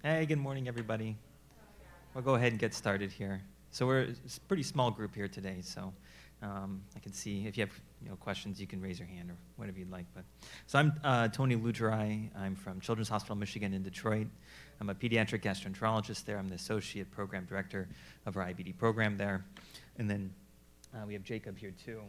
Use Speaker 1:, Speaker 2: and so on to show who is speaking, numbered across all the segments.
Speaker 1: Hey, good morning, everybody. We'll go ahead and get started here. So we're a pretty small group here today, so I can see if you have questions, you can raise your hand or whatever you'd like. So I'm Tony Lulgjuraj. I'm from Children's Hospital Michigan in Detroit. I'm a pediatric gastroenterologist there. I'm the associate program director of our IBD program there. And then we have Jacob here too.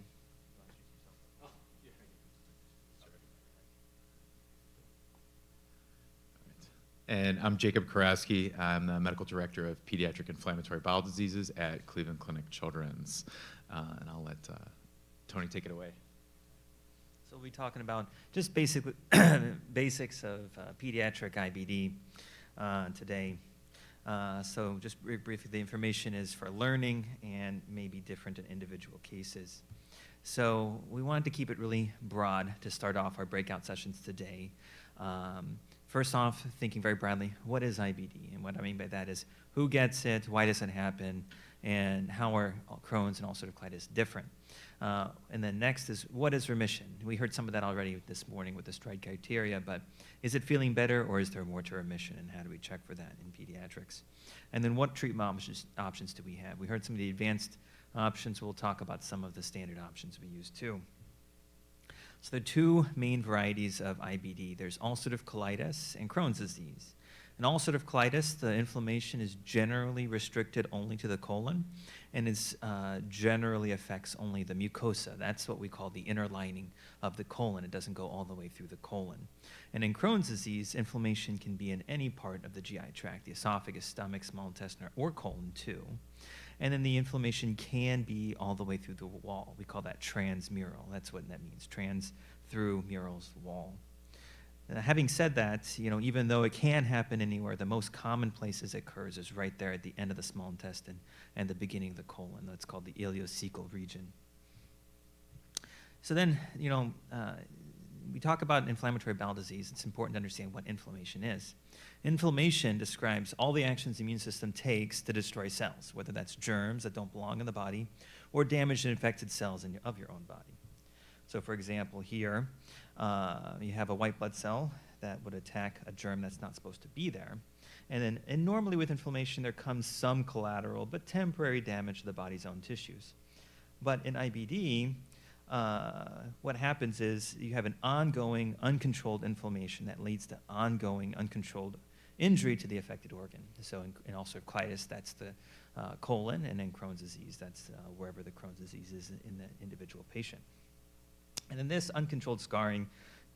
Speaker 2: And I'm Jacob Kurowski. I'm the medical director of pediatric inflammatory bowel diseases at Cleveland Clinic Children's. And I'll let Tony take it away.
Speaker 1: So we'll be talking about just basically basics of pediatric IBD today. So just briefly, the information is for learning and may be different in individual cases. So we wanted to keep it really broad to start off our breakout sessions today. First off, thinking very broadly, what is IBD? And what I mean by that is who gets it, why does it happen, and how are Crohn's and ulcerative colitis different? And then next is what is remission? We heard some of that already this morning with the STRIDE criteria, but is it feeling better or is there more to remission, and how do we check for that in pediatrics? And then what treatment options do we have? We heard some of the advanced options. We'll talk about some of the standard options we use too. So there are two main varieties of IBD. There's ulcerative colitis and Crohn's disease. In ulcerative colitis, the inflammation is generally restricted only to the colon, and it generally affects only the mucosa. That's what we call the inner lining of the colon. It doesn't go all the way through the colon. And in Crohn's disease, inflammation can be in any part of the GI tract, the esophagus, stomach, small intestine, or colon too. And then the inflammation can be all the way through the wall. We call that transmural. That's what that means, trans through mural's wall. Having said that, even though it can happen anywhere, the most common places it occurs is right there at the end of the small intestine and the beginning of the colon. That's called the ileocecal region. So then, we talk about inflammatory bowel disease. It's important to understand what inflammation is. Inflammation describes all the actions the immune system takes to destroy cells, whether that's germs that don't belong in the body or damaged and infected cells of your own body. So for example, here, you have a white blood cell that would attack a germ that's not supposed to be there. And normally with inflammation, there comes some collateral but temporary damage to the body's own tissues. But in IBD, what happens is you have an ongoing, uncontrolled inflammation that leads to ongoing, uncontrolled injury to the affected organ. So in ulcerative colitis, that's the colon, and in Crohn's disease, that's wherever the Crohn's disease is in the individual patient. And in this uncontrolled scarring,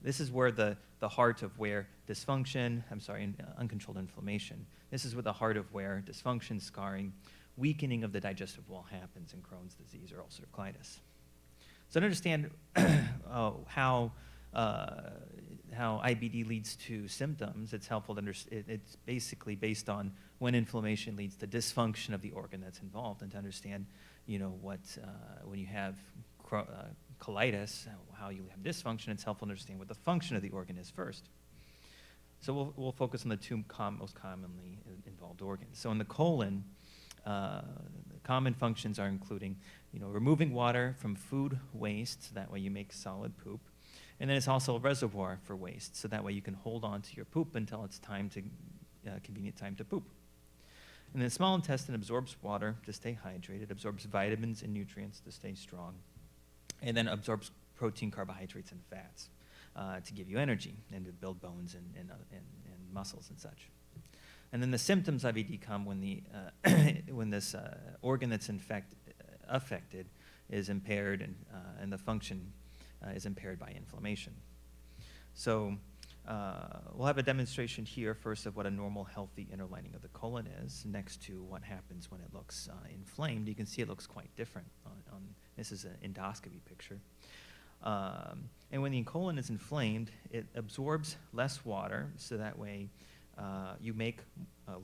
Speaker 1: this is where the heart of where uncontrolled inflammation, this is where the heart of where dysfunction, scarring, weakening of the digestive wall happens in Crohn's disease or ulcerative colitis. So to understand how IBD leads to symptoms, it's helpful to understand. It's basically based on when inflammation leads to dysfunction of the organ that's involved, and to understand, when you have colitis, how you have dysfunction. It's helpful to understand what the function of the organ is first. So we'll focus on the two most commonly involved organs. So in the colon, common functions are including, removing water from food waste, so that way you make solid poop. And then it's also a reservoir for waste, so that way you can hold on to your poop until it's convenient time to poop. And the small intestine absorbs water to stay hydrated, absorbs vitamins and nutrients to stay strong, and then absorbs protein, carbohydrates, and fats to give you energy and to build bones and muscles and such. And then the symptoms of IBD come when when this organ that's affected is impaired and the function is impaired by inflammation. So we'll have a demonstration here first of what a normal healthy inner lining of the colon is, next to what happens when it looks inflamed. You can see it looks quite different. This is an endoscopy picture. And when the colon is inflamed, it absorbs less water, so that way you make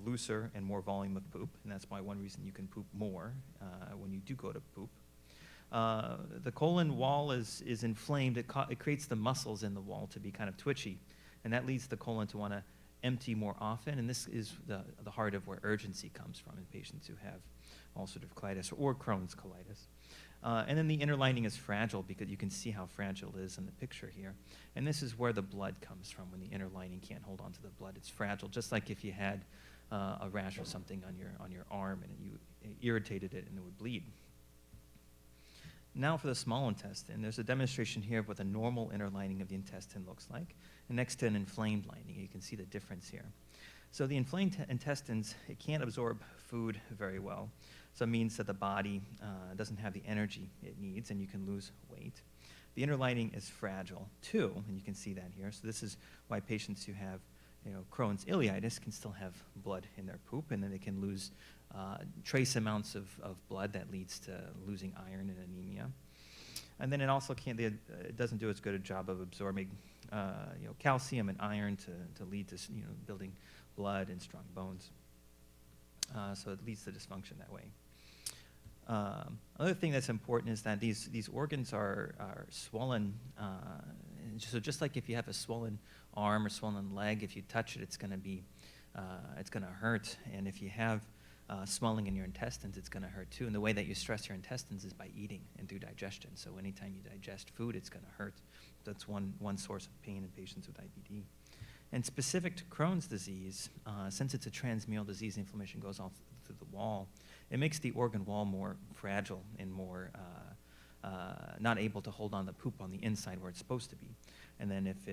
Speaker 1: looser and more volume of poop, and that's why one reason you can poop more when you do go to poop. The colon wall is inflamed. It creates the muscles in the wall to be kind of twitchy, and that leads the colon to want to empty more often, and this is the heart of where urgency comes from in patients who have ulcerative colitis or Crohn's colitis. And then the inner lining is fragile because you can see how fragile it is in the picture here. And this is where the blood comes from when the inner lining can't hold on to the blood. It's fragile, just like if you had a rash or something on your arm and you irritated it and it would bleed. Now for the small intestine, there's a demonstration here of what the normal inner lining of the intestine looks like, and next to an inflamed lining. You can see the difference here. So the inflamed intestines, it can't absorb food very well. So it means that the body doesn't have the energy it needs, and you can lose weight. The inner lining is fragile too, and you can see that here. So this is why patients who have Crohn's ileitis can still have blood in their poop, and then they can lose trace amounts of blood that leads to losing iron and anemia. And then it also it doesn't do as good a job of absorbing calcium and iron to lead to building blood and strong bones. So it leads to dysfunction that way. Another thing that's important is that these organs are swollen. So just like if you have a swollen arm or swollen leg, if you touch it, it's going to hurt. And if you have swelling in your intestines, it's going to hurt too. And the way that you stress your intestines is by eating and through digestion. So anytime you digest food, it's going to hurt. That's one source of pain in patients with IBD. And specific to Crohn's disease, since it's a transmural disease, inflammation goes all through the wall, it makes the organ wall more fragile and more not able to hold on the poop on the inside where it's supposed to be. And then if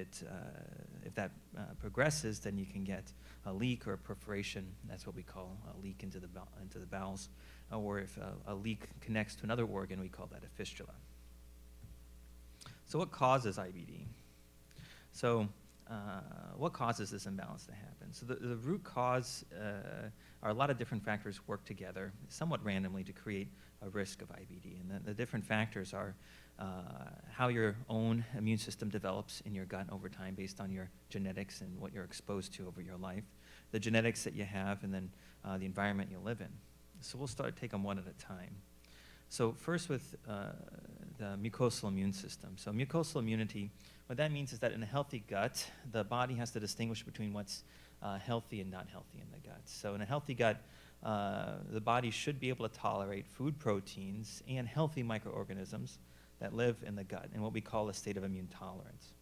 Speaker 1: that progresses, then you can get a leak or a perforation. That's what we call a leak into the bowels. Or if a leak connects to another organ, we call that a fistula. So what causes IBD? So what causes this imbalance to happen? So the root cause are a lot of different factors work together somewhat randomly to create a risk of IBD. And the different factors are how your own immune system develops in your gut over time based on your genetics and what you're exposed to over your life, the genetics that you have, and then the environment you live in. So we'll take them one at a time. So first with the mucosal immune system. So mucosal immunity, what that means is that in a healthy gut, the body has to distinguish between what's healthy and not healthy in the gut. So in a healthy gut, the body should be able to tolerate food proteins and healthy microorganisms that live in the gut in what we call a state of immune tolerance.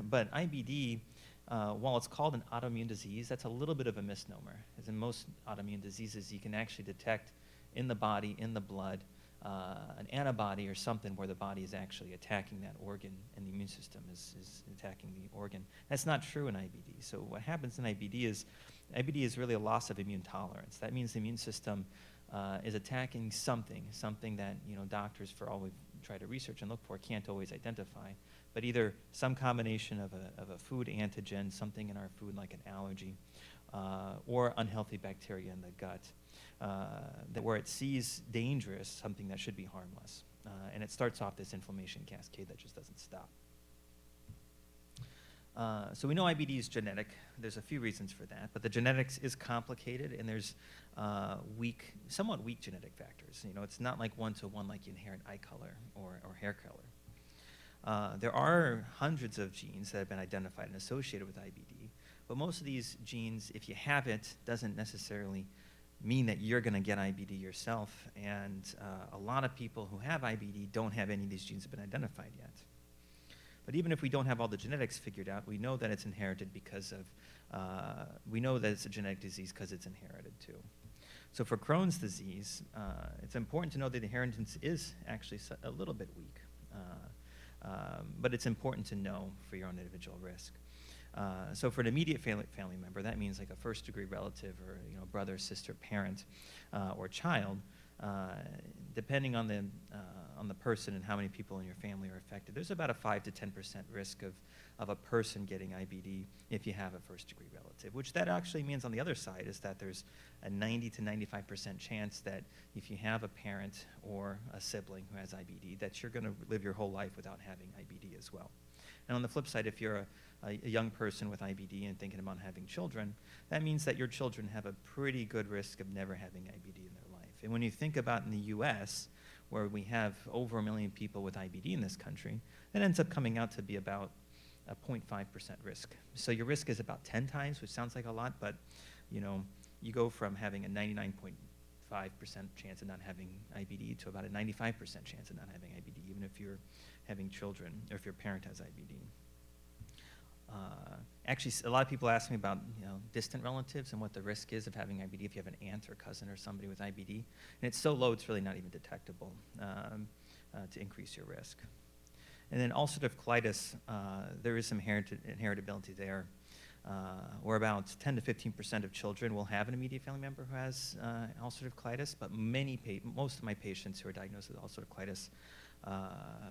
Speaker 1: But IBD, while it's called an autoimmune disease, that's a little bit of a misnomer. As in most autoimmune diseases, you can actually detect in the body, in the blood, an antibody or something where the body is actually attacking that organ and the immune system is attacking the organ. That's not true in IBD. So what happens in IBD is really a loss of immune tolerance. That means the immune system is attacking something that doctors, for all we've tried to research and look for, can't always identify. But either some combination of a food antigen, something in our food like an allergy, or unhealthy bacteria in the gut, where it sees dangerous, something that should be harmless. And it starts off this inflammation cascade that just doesn't stop. So we know IBD is genetic. There's a few reasons for that, but the genetics is complicated, and there's somewhat weak genetic factors. It's not like one-to-one like inherent eye color or hair color. There are hundreds of genes that have been identified and associated with IBD, but most of these genes, if you have it, doesn't necessarily mean that you're going to get IBD yourself, and a lot of people who have IBD don't have any of these genes have been identified yet. But even if we don't have all the genetics figured out, we know that it's inherited because we know that it's a genetic disease because it's inherited too. So for Crohn's disease, it's important to know that the inheritance is actually a little bit weak, but it's important to know for your own individual risk. So for an immediate family member, that means like a first-degree relative or brother, sister, parent, or child. Depending on the person and how many people in your family are affected, there's about a 5 to 10% risk of a person getting IBD if you have a first-degree relative, which that actually means on the other side is that there's a 90 to 95% chance that if you have a parent or a sibling who has IBD, that you're going to live your whole life without having IBD as well. And on the flip side, if you're a young person with IBD and thinking about having children, that means that your children have a pretty good risk of never having IBD in their life. And when you think about in the US, where we have over 1 million people with IBD in this country, that ends up coming out to be about a 0.5% risk. So your risk is about 10 times, which sounds like a lot, but you go from having a 5% chance of not having IBD to about a 95% chance of not having IBD, even if you're having children or if your parent has IBD. Actually, a lot of people ask me about distant relatives and what the risk is of having IBD if you have an aunt or cousin or somebody with IBD. And it's so low, it's really not even detectable to increase your risk. And then ulcerative colitis, there is some inheritability there, where about 10 to 15% of children will have an immediate family member who has ulcerative colitis, but most of my patients who are diagnosed with ulcerative colitis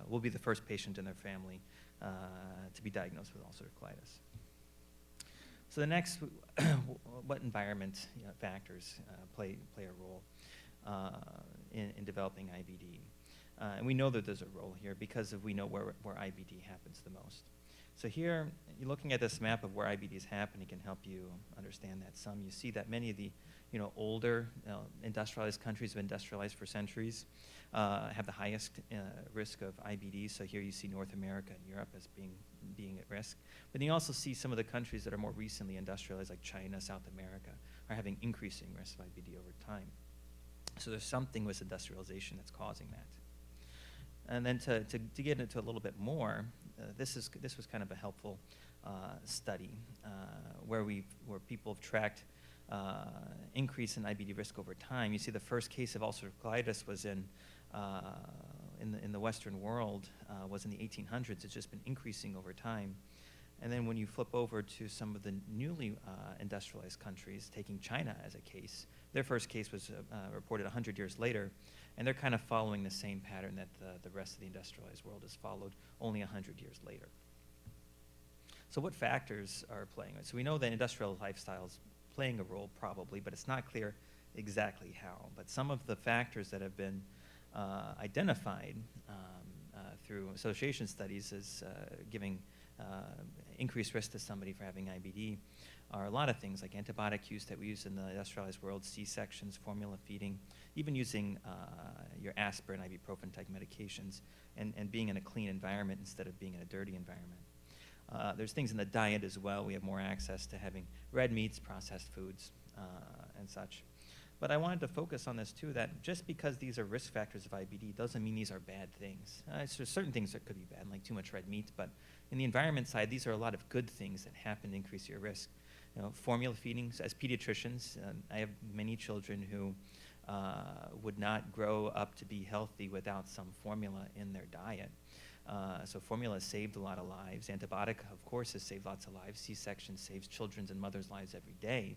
Speaker 1: will be the first patient in their family to be diagnosed with ulcerative colitis. So the next, what environment factors play a role in developing IBD? And we know that there's a role here because we know where IBD happens the most. So here, you're looking at this map of where IBD is happening can help you understand that some. You see that many of the older industrialized countries have been industrialized for centuries, have the highest risk of IBD. So here you see North America and Europe as being at risk. But you also see some of the countries that are more recently industrialized, like China, South America, are having increasing risk of IBD over time. So there's something with industrialization that's causing that. And then to get into a little bit more, this was kind of a helpful study where people have tracked increase in IBD risk over time. You see the first case of ulcerative colitis was in the Western world, was in the 1800s. It's just been increasing over time. And then when you flip over to some of the newly industrialized countries, taking China as a case, their first case was reported 100 years later, and they're kind of following the same pattern that the rest of the industrialized world has followed only 100 years later. So what factors are playing? So we know that industrial lifestyles playing a role probably, but it's not clear exactly how. But some of the factors that have been identified through association studies as giving increased risk to somebody for having IBD are a lot of things like antibiotic use that we use in the industrialized world, C-sections, formula feeding, even using your aspirin, ibuprofen type medications, and being in a clean environment instead of being in a dirty environment. There's things in the diet as well. We have more access to having red meats, processed foods, and such. But I wanted to focus on this too, that just because these are risk factors of IBD doesn't mean these are bad things. There's certain things that could be bad, like too much red meat, but in the environment side, these are a lot of good things that happen to increase your risk. Formula feedings, as pediatricians, I have many children who would not grow up to be healthy without some formula in their diet. So formula has saved a lot of lives. Antibiotic, of course, has saved lots of lives. C-section saves children's and mothers' lives every day.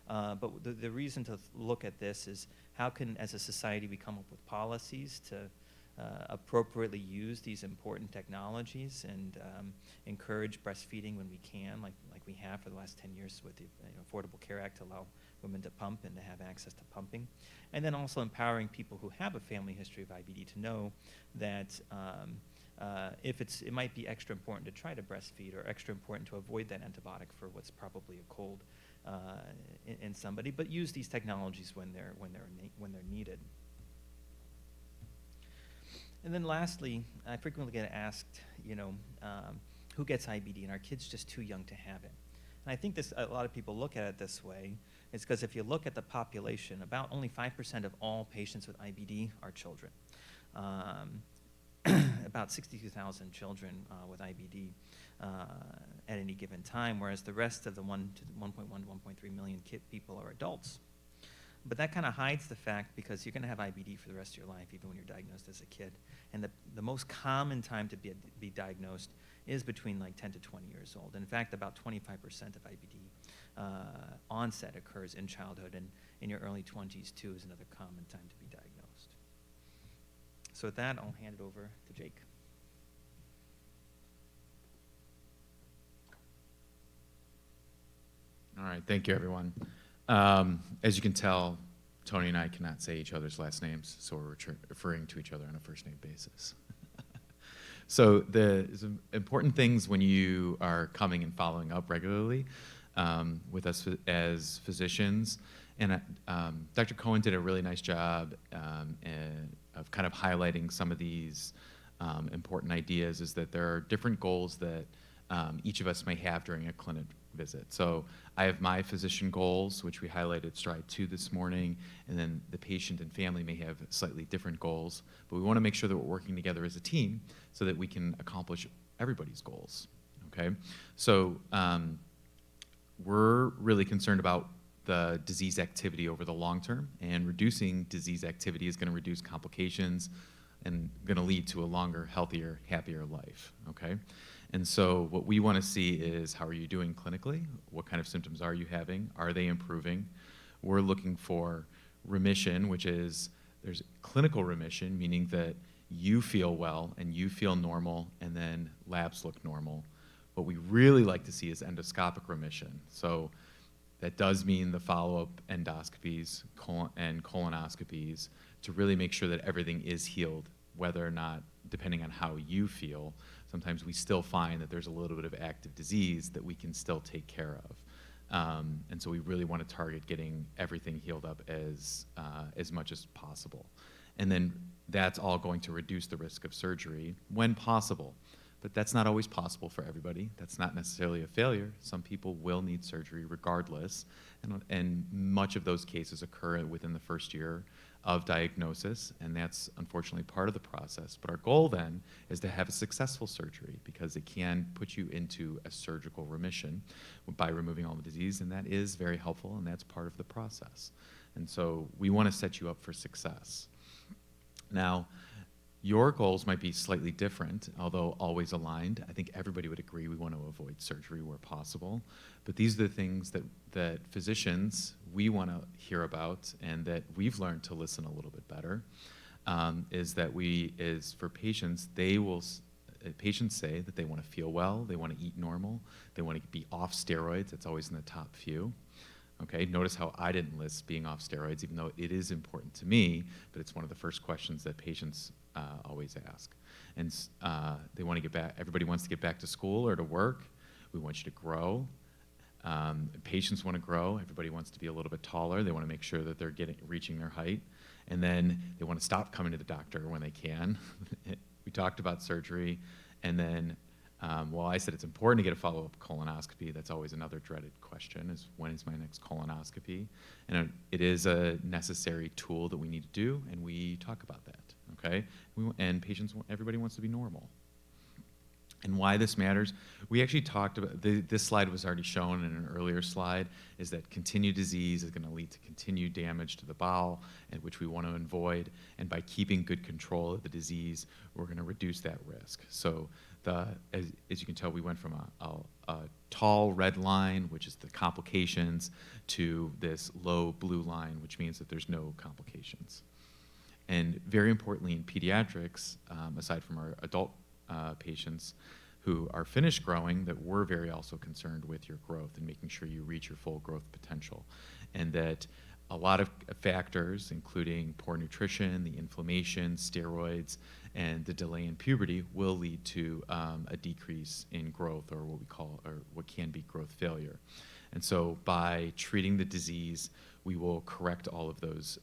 Speaker 1: But the reason to look at this is how can, as a society, we come up with policies to appropriately use these important technologies and encourage breastfeeding when we can, like we have for the last 10 years with the Affordable Care Act to allow women to pump and to have access to pumping. And then also empowering people who have a family history of IBD to know that it might be extra important to try to breastfeed or extra important to avoid that antibiotic for what's probably a cold in somebody, but use these technologies when they're needed. And then lastly, I frequently get asked, who gets IBD, and are kids just too young to have it? And I think a lot of people look at it this way. It's because if you look at the population, about only 5% of all patients with IBD are children. About 62,000 children with IBD at any given time, whereas the rest of the 1.1 to 1.3 million people are adults. But that kind of hides the fact because you're going to have IBD for the rest of your life, even when you're diagnosed as a kid. And the most common time to be diagnosed is between like 10 to 20 years old. In fact, about 25% of IBD onset occurs in childhood, and in your early 20s too is another common time to be diagnosed. So with that, I'll hand it over to Jake.
Speaker 2: All right, thank you, everyone. As you can tell, Tony and I cannot say each other's last names, so we're referring to each other on a first-name basis. So the important things when you are coming and following up regularly with us as physicians, and Dr. Cohen did a really nice job of kind of highlighting some of these important ideas, is that there are different goals that each of us may have during a clinic visit. So I have my physician goals, which we highlighted Stride 2 this morning, and then the patient and family may have slightly different goals, but we want to make sure that we're working together as a team so that we can accomplish everybody's goals, okay? So we're really concerned about the disease activity over the long term, and reducing disease activity is going to reduce complications and going to lead to a longer, healthier, happier life, okay? And so what we want to see is, how are you doing clinically? What kind of symptoms are you having? Are they improving? We're looking for remission, which is, there's clinical remission, meaning that you feel well and you feel normal, and then labs look normal. What we really like to see is endoscopic remission. So that does mean the follow-up endoscopies and colonoscopies to really make sure that everything is healed, whether or not, depending on how you feel. Sometimes we still find that there's a little bit of active disease that we can still take care of. And so we really want to target getting everything healed up as much as possible. And then that's all going to reduce the risk of surgery when possible. But that's not always possible for everybody. That's not necessarily a failure. Some people will need surgery regardless, and much of those cases occur within the first year of diagnosis, and that's unfortunately part of the process. But our goal then is to have a successful surgery, because it can put you into a surgical remission by removing all the disease, and that is very helpful, and that's part of the process. And so we want to set you up for success. Now, your goals might be slightly different, although always aligned. I think everybody would agree we want to avoid surgery where possible. But these are the things that physicians, we want to hear about, and that we've learned to listen a little bit better, is that for patients, patients say that they want to feel well, they want to eat normal, they want to be off steroids. It's always in the top few. Okay, notice how I didn't list being off steroids, even though it is important to me, but it's one of the first questions that patients always ask. And they want to get back, everybody wants to get back to school or to work. We want you to grow. Patients want to grow. Everybody wants to be a little bit taller. They want to make sure that they're reaching their height. And then they want to stop coming to the doctor when they can. We talked about surgery. And then, well, I said it's important to get a follow-up colonoscopy. That's always another dreaded question, is when is my next colonoscopy? And it is a necessary tool that we need to do, and we talk about that, okay? And everybody wants to be normal. And why this matters, we actually talked about, this slide was already shown in an earlier slide, is that continued disease is going to lead to continued damage to the bowel, and which we want to avoid. And by keeping good control of the disease, we're going to reduce that risk. So as you can tell, we went from a tall red line, which is the complications, to this low blue line, which means that there's no complications. And very importantly in pediatrics, aside from our adult patients who are finished growing, that we're very also concerned with your growth and making sure you reach your full growth potential. And that a lot of factors, including poor nutrition, the inflammation, steroids, and the delay in puberty, will lead to a decrease in growth, or what we call, or what can be growth failure. And so by treating the disease, we will correct all of those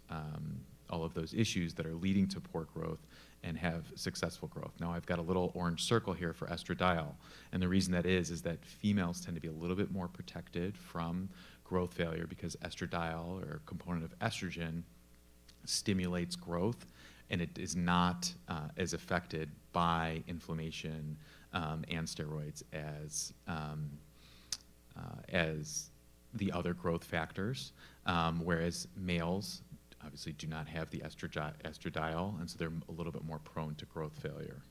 Speaker 2: issues that are leading to poor growth and have successful growth. Now I've got a little orange circle here for estradiol, and the reason that is that females tend to be a little bit more protected from growth failure, because estradiol, or a component of estrogen, stimulates growth, and it is not as affected by inflammation and steroids as the other growth factors, whereas males obviously do not have the estradiol, and so they're a little bit more prone to growth failure.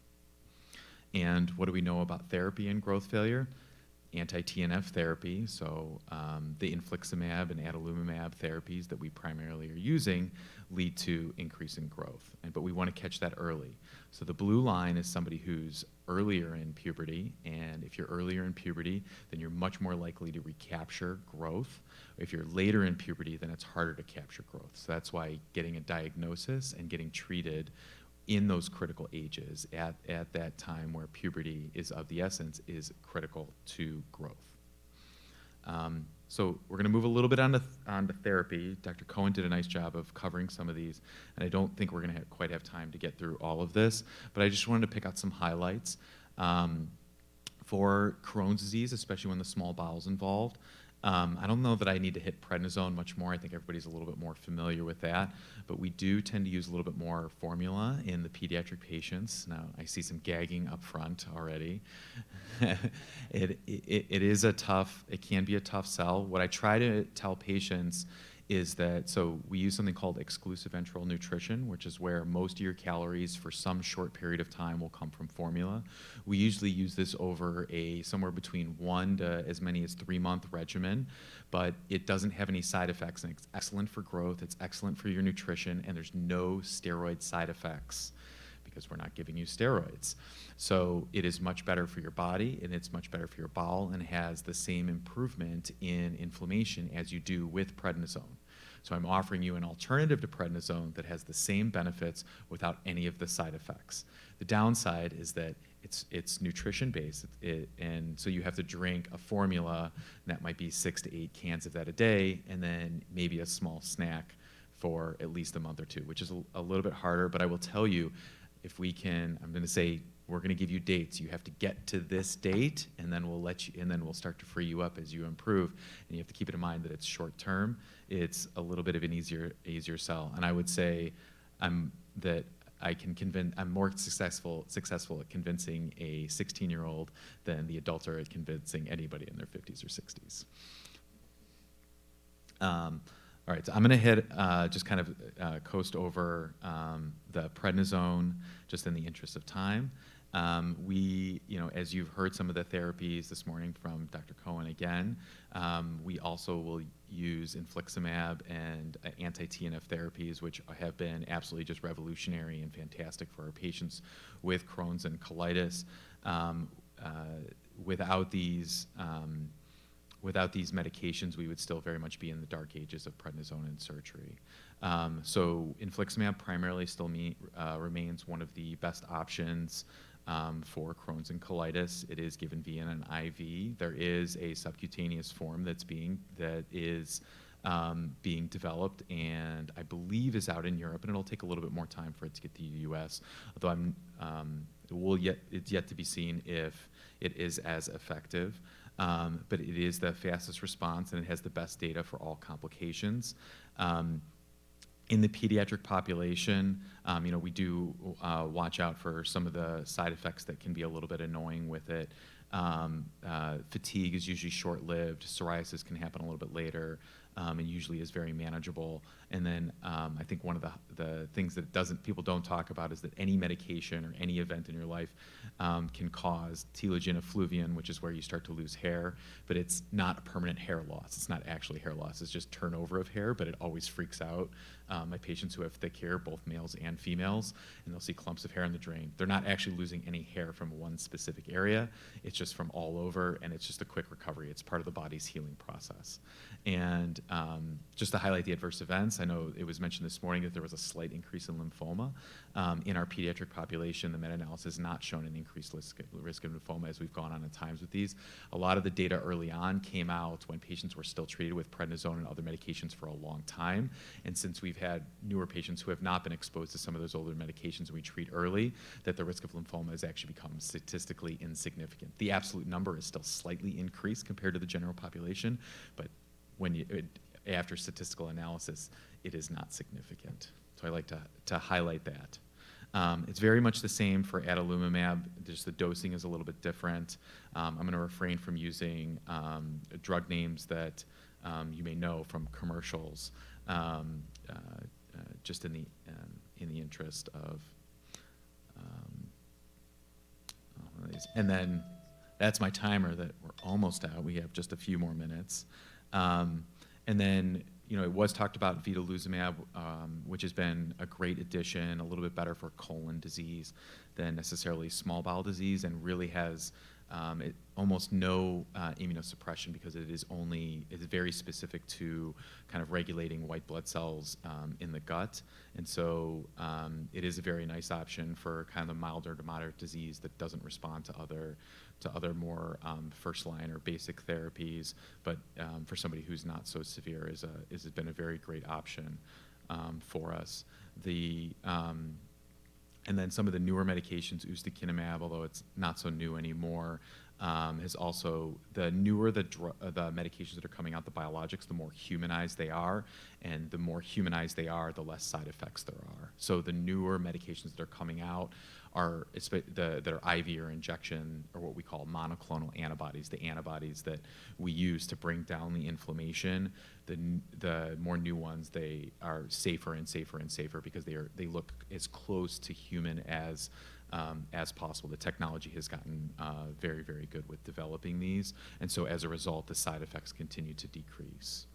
Speaker 2: And what do we know about therapy and growth failure? Anti-TNF therapy, so the infliximab and adalimumab therapies that we primarily are using lead to increase in growth, but we want to catch that early. So the blue line is somebody who's earlier in puberty, and if you're earlier in puberty, then you're much more likely to recapture growth. If you're later in puberty, then it's harder to capture growth. So that's why getting a diagnosis and getting treated in those critical ages at that time where puberty is of the essence is critical to growth. So we're going to move a little bit on to therapy. Dr. Cohen did a nice job of covering some of these, and I don't think we're going to quite have time to get through all of this, but I just wanted to pick out some highlights. For Crohn's disease, especially when the small bowel's involved, I don't know that I need to hit prednisone much more. I think everybody's a little bit more familiar with that. But we do tend to use a little bit more formula in the pediatric patients. Now, I see some gagging up front already. It can be a tough sell. What I try to tell patients is that, so we use something called exclusive enteral nutrition, which is where most of your calories for some short period of time will come from formula. We usually use this over a somewhere between 1 to as many as 3-month regimen, but it doesn't have any side effects, and it's excellent for growth, it's excellent for your nutrition, and there's no steroid side effects because we're not giving you steroids. So it is much better for your body, and it's much better for your bowel, and has the same improvement in inflammation as you do with prednisone. So I'm offering you an alternative to prednisone that has the same benefits without any of the side effects. The downside is that it's nutrition-based, and so you have to drink a formula, and that might be 6 to 8 cans of that a day, and then maybe a small snack for at least a month or two, which is a little bit harder, but I will tell you, if we can, I'm gonna say, we're gonna give you dates. You have to get to this date, and then we'll start to free you up as you improve. And you have to keep it in mind that it's short term. It's a little bit of an easier sell. And I would say I'm more successful at convincing a 16-year-old than the adults are at convincing anybody in their 50s or 60s. All right, so I'm going to hit, just kind of coast over the prednisone, just in the interest of time. As you've heard some of the therapies this morning from Dr. Cohen again, we also will use infliximab and anti-TNF therapies, which have been absolutely just revolutionary and fantastic for our patients with Crohn's and colitis. Without these medications, we would still very much be in the dark ages of prednisone and surgery. So infliximab primarily still remains one of the best options for Crohn's and colitis. It is given via an IV. There is a subcutaneous form that is being developed, and I believe is out in Europe, and it'll take a little bit more time for it to get to the U.S., although it's yet to be seen if it is as effective. But it is the fastest response, and it has the best data for all complications. In the pediatric population, we do watch out for some of the side effects that can be a little bit annoying with it. Fatigue is usually short-lived. Psoriasis can happen a little bit later, and usually is very manageable. And then I think one of the things that people don't talk about is that any medication or any event in your life can cause telogen effluvium, which is where you start to lose hair, but it's not a permanent hair loss. It's not actually hair loss. It's just turnover of hair, but it always freaks out my patients who have thick hair, both males and females, and they'll see clumps of hair in the drain. They're not actually losing any hair from one specific area. It's just from all over, and it's just a quick recovery. It's part of the body's healing process. And just to highlight the adverse events, I know it was mentioned this morning that there was a slight increase in lymphoma. In our pediatric population, the meta-analysis has not shown an increased risk of lymphoma as we've gone on in times with these. A lot of the data early on came out when patients were still treated with prednisone and other medications for a long time. And since we've had newer patients who have not been exposed to some of those older medications and we treat early, that the risk of lymphoma has actually become statistically insignificant. The absolute number is still slightly increased compared to the general population, but after statistical analysis, it is not significant. So I like to highlight that. It's very much the same for adalimumab, just the dosing is a little bit different. I'm going to refrain from using drug names that you may know from commercials, just in the interest of these. And then that's my timer that we're almost out. We have just a few more minutes. And then, it was talked about vedolizumab, which has been a great addition, a little bit better for colon disease than necessarily small bowel disease, and really has almost no immunosuppression because it's very specific to kind of regulating white blood cells in the gut. And so it is a very nice option for kind of the milder to moderate disease that doesn't respond to other more first-line or basic therapies, but for somebody who's not so severe has been a very great option for us. And then some of the newer medications, ustekinumab, although it's not so new anymore, is also the newer the medications that are coming out, the biologics, the more humanized they are, and the more humanized they are, the less side effects there are. So the newer medications that are coming out are that are IV or injection, or what we call monoclonal antibodies, the antibodies that we use to bring down the inflammation. The more new ones, they are safer and safer and safer because they look as close to human as possible. The technology has gotten very, very good with developing these, and so as a result, the side effects continue to decrease.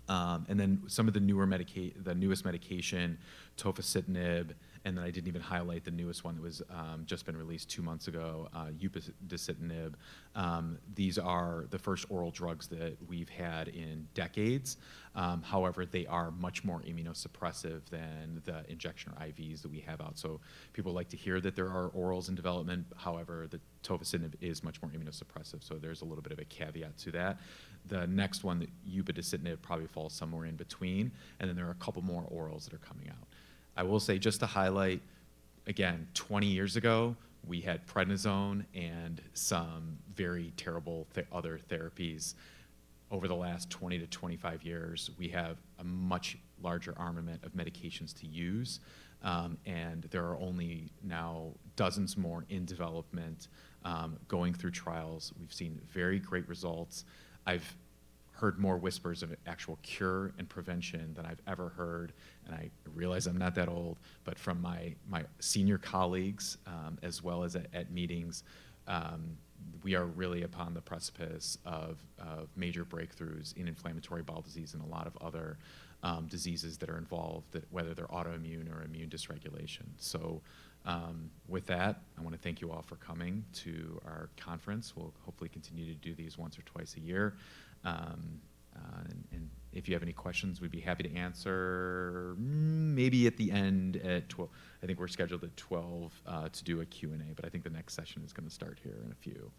Speaker 2: And then some of the newest medication, tofacitinib, and then I didn't even highlight the newest one that was just been released 2 months ago, upadacitinib. These are the first oral drugs that we've had in decades. However, they are much more immunosuppressive than the injection or IVs that we have out. So people like to hear that there are orals in development. However, the tofacitinib is much more immunosuppressive, so there's a little bit of a caveat to that. The next one, the upadacitinib, probably falls somewhere in between, and then there are a couple more orals that are coming out. I will say, just to highlight, again, 20 years ago, we had prednisone and some very terrible other therapies. Over the last 20 to 25 years, we have a much larger armament of medications to use, and there are only now dozens more in development, going through trials. We've seen very great results. I've heard more whispers of actual cure and prevention than I've ever heard, and I realize I'm not that old, but from my senior colleagues, as well as at meetings, we are really upon the precipice of major breakthroughs in inflammatory bowel disease and a lot of other diseases that are involved, whether they're autoimmune or immune dysregulation. So with that, I want to thank you all for coming to our conference. We'll hopefully continue to do these once or twice a year. And if you have any questions, we'd be happy to answer, maybe at the end at 12. I think we're scheduled at 12 to do a Q&A, but I think the next session is going to start here in a few.